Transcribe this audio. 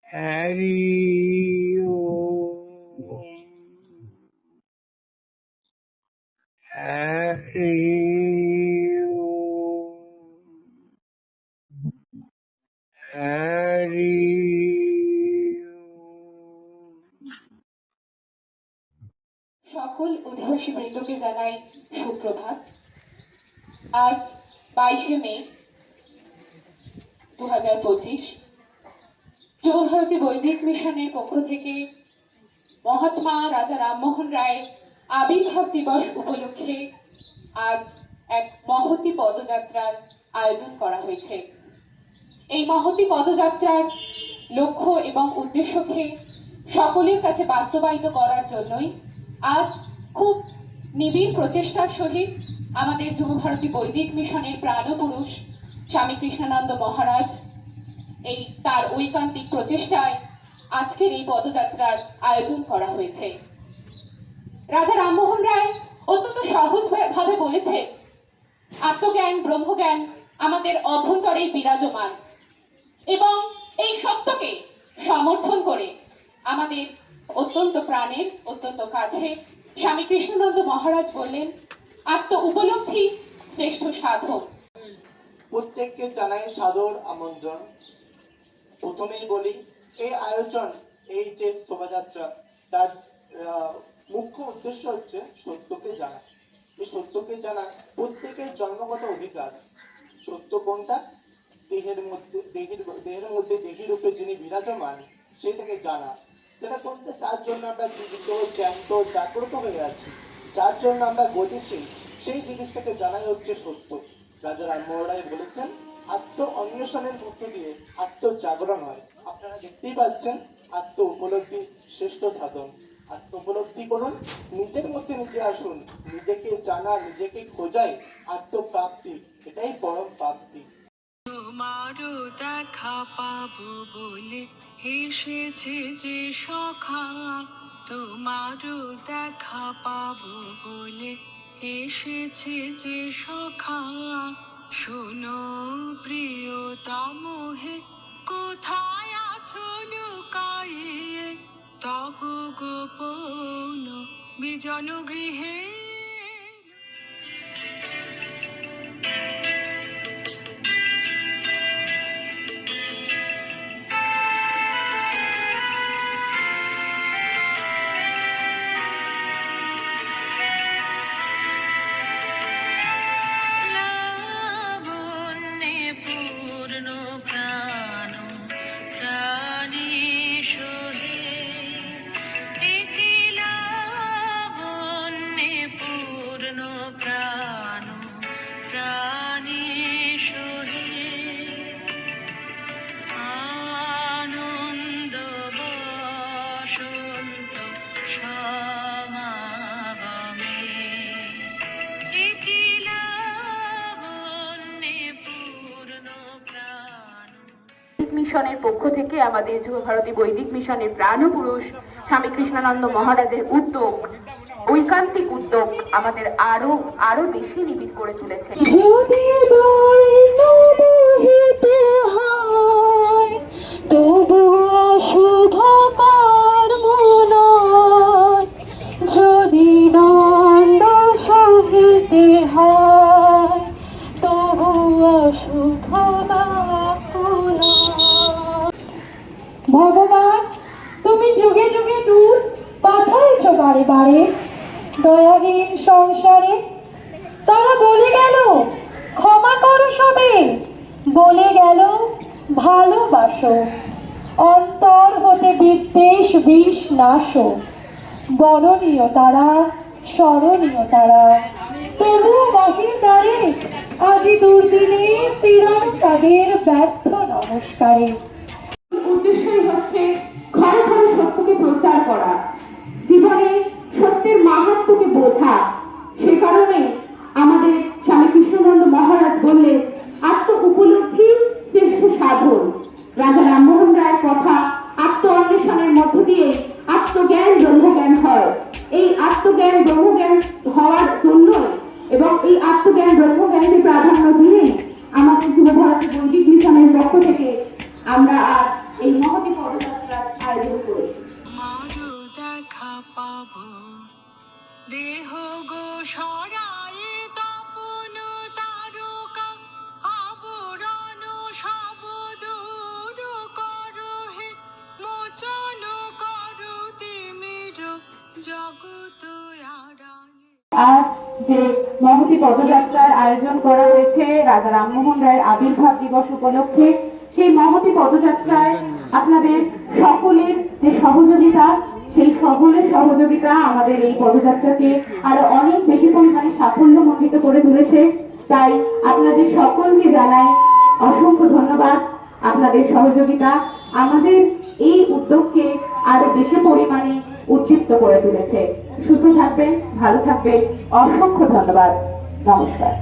हरि ओम हरि ओम हरि সকল অধিবাসী বৃন্দকে জানাই সুপ্রভাত। আজ 22শে মে 2025 যুবভারতী বৈদিক মিশনের পক্ষ থেকে মহাত্মা রাজা রামমোহন রায়ের আবির্ভাব দিবস উপলক্ষে আজ এক মহতী পদযাত্রার আয়োজন করা হয়েছে। এই মহতী পদযাত্রার লক্ষ্য এবং উদ্দেশ্যকে সকলের কাছে বাস্তবায়িত করার জন্যই আজ খুব নিবিড় প্রচেষ্টার সহিত আমাদের যুবভারতী বৈদিক মিশনের প্রাণপুরুষ স্বামী কৃষ্ণানন্দ মহারাজ এই তার ঐকান্তিক প্রচেষ্টায় আজকের এই পদযাত্রার আয়োজন করা হয়েছে। রাজা রামমোহন রায় অত্যন্ত সহজভাবে বলেছে, আত্মজ্ঞান ব্রহ্মজ্ঞান আমাদের অভ্যন্তরে বিরাজমান এবং এই সত্যকে সমর্থন করে আমাদের অত্যন্ত প্রাণের অত্যন্ত কাছে স্বামী কৃষ্ণানন্দ মহারাজ বললেন, আত্ম উপলব্ধি শ্রেষ্ঠ সাধন। প্রত্যেককে জানাই সাদর আমন্ত্রণ। প্রথমেই বলি, এই আয়োজন, এই যে শোভাযাত্রা, তার মুখ্য উদ্দেশ্য হচ্ছে সত্যকে জানা। এই সত্যকে জানা প্রত্যেকের জন্মগত অধিকার। সত্য কোনটা? দেহের মধ্যে দেহী রূপে যিনি বিরাজমান, সেটাকে জানা। সেটা করতে যার জন্য আমরা জীবিত, জ্যান্ত, জাগ্রত হয়ে আছি, যার জন্য আমরা গতিশীল, সেই জিনিসটাকে জানাই হচ্ছে সত্য। রাজা রামমোহন রায় বলেছেন, আত্ম অন্বেষণের মধ্য দিয়ে আত্মজাগরণ হয়। আপনারা দেখতেই পাচ্ছেন, আত্ম উপলব্ধি শ্রেষ্ঠ সাধন। আত্ম উপলব্ধি করুন, নিজের মধ্যে নিজে আসুন, নিজেকে জানা, নিজেকে খোঁজাই আত্মপ্রাপ্তি। এটাই পরম প্রাপ্তি। তোমারও দেখা পাবো বলে এসেছে যে সখা, তোমারও দেখা পাবো বলে এসেছে যে সখা, শোনো প্রিয়তম হে, কোথায় আছো লুকাইয়ে, তব গোপন বিজন গৃহে। মিশনের পক্ষ থেকে আমাদের যুবভারতী বৈদিক মিশনের প্রাণপুরুষ স্বামী কৃষ্ণানন্দ মহারাজের উদ্যোগ, ঐকান্তিক উদ্যোগ আমাদের আরো আরো বেশি নিবিড় করে তুলেছে। তবু অশুভ কর্ম নয়, যদি দণ্ড সহিতে হয়, তবু অশুভ ভগবান, তুমি যুগে যুগে দূত পাঠাইছ বারে বারে দয়াহীন সংসারে। তারা বলে গেল ক্ষমা করো সবে, বলে গেল ভালোবাসো, অন্তর হতে বিদ্বেষ বিষ নাশো। বরণীয় তারা, স্মরণীয় তারা, তবুও বাহির দ্বারে আজি দুর্দিনে পীড়ন তাদের ব্যর্থ নমস্কারে। উদ্দেশ্যই হচ্ছে ঘরে ঘরে সত্যকে প্রচার করা, জীবনে সত্যের মাহাত্ম্যকে বোঝা। সে কারণে আমাদের স্বামী কৃষ্ণানন্দ মহারাজ বললেন, আত্ম উপলব্ধি শ্রেষ্ঠ সাধন। রাজা রামমোহন রায়ের কথা, আত্ম অন্বেষণের মধ্য দিয়ে আত্মজ্ঞান ব্রহ্মজ্ঞান হয়। এই আত্মজ্ঞান ব্রহ্মজ্ঞান হওয়ার জন্যই এবং এই আত্মজ্ঞান ব্রহ্মজ্ঞানকে প্রাধান্য দিয়েই আমাদের যুবভারতী বৈদিক মিশনের পক্ষ থেকে আমরা আজ এই মহতী পদযাত্রা শোভাযাত্রার আয়োজন করেছি। মারো দেখা পাবো দেহ গো সরায়ে তপন তারকা আবরণ সব দূর করো হে মোচন করো তিমির জগত আড়ালে। আজ যে মহতী পদযাত্রার আয়োজন করা হয়েছে রাজা রামমোহন রায়ের আবির্ভাব দিবস উপলক্ষে, সেই মহতী পদযাত্রায় আপনাদের সকলের যে সহযোগিতা, সেই সকলের সহযোগিতা আমাদের এই পদযাত্রাকে আরো অনেক বেশি পরিমাণে সাফল্যমণ্ডিত করে তুলেছে। তাই আপনাদের সকলকে জানাই অসংখ্য ধন্যবাদ। আপনাদের সহযোগিতা আমাদের এই উদ্যোগকে আরো বেশি পরিমাণে উদ্দীপ্ত করে তুলেছে। সুস্থ থাকবেন, ভালো থাকবেন। অসংখ্য ধন্যবাদ। নমস্কার।